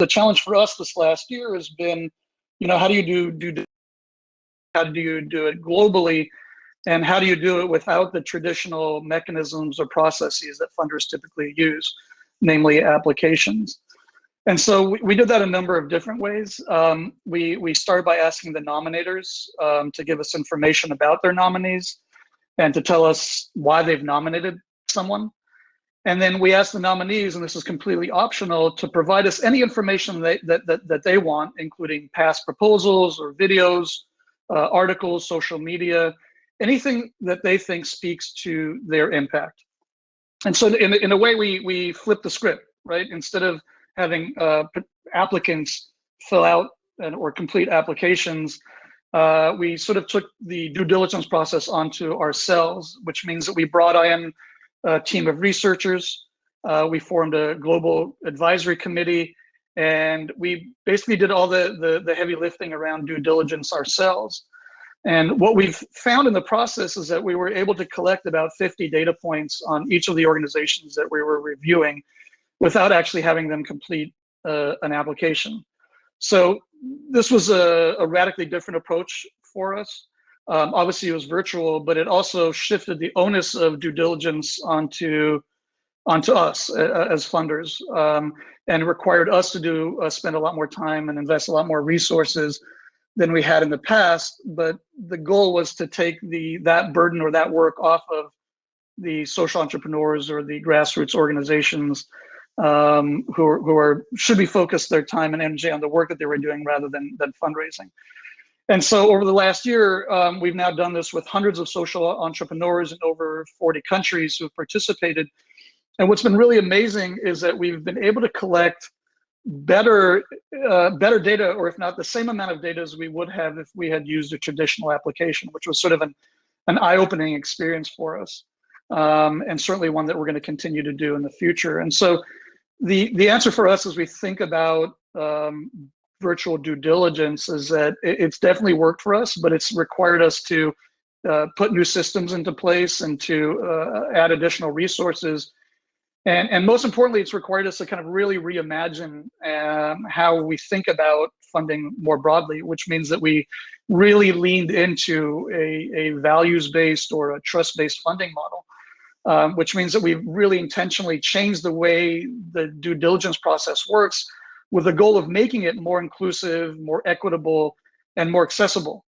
The challenge for us this last year has been, how do you how do you do it globally, and how do you do it without the traditional mechanisms or processes that funders typically use, namely applications? And so we did that a number of different ways. We started by asking the nominators to give us information about their nominees and to tell us why they've nominated someone. And then we asked the nominees, and this is completely optional, to provide us any information that they want, including past proposals or videos, articles, social media, anything that they think speaks to their impact. And so in a way, we flipped the script, right? Instead of having applicants fill out or complete applications, we sort of took the due diligence process onto ourselves, which means that we brought in a team of researchers. We formed a global advisory committee, and we basically did all the heavy lifting around due diligence ourselves. And what we've found in the process is that we were able to collect about 50 data points on each of the organizations that we were reviewing without actually having them complete an application. So this was a radically different approach for us. Obviously it was virtual, but it also shifted the onus of due diligence onto us as funders, and required us to spend a lot more time and invest a lot more resources than we had in the past. But the goal was to take that burden or that work off of the social entrepreneurs or the grassroots organizations who should be focused their time and energy on the work that they were doing rather than fundraising. And so over the last year, we've now done this with hundreds of social entrepreneurs in over 40 countries who have participated. And what's been really amazing is that we've been able to collect better data, or if not the same amount of data as we would have if we had used a traditional application, which was sort of an eye-opening experience for us, and certainly one that we're going to continue to do in the future. And so the answer for us as we think about virtual due diligence is that it's definitely worked for us, but it's required us to put new systems into place and to add additional resources. And most importantly, it's required us to kind of really reimagine how we think about funding more broadly, which means that we really leaned into a values-based or a trust-based funding model, which means that we've really intentionally changed the way the due diligence process works with the goal of making it more inclusive, more equitable, and more accessible.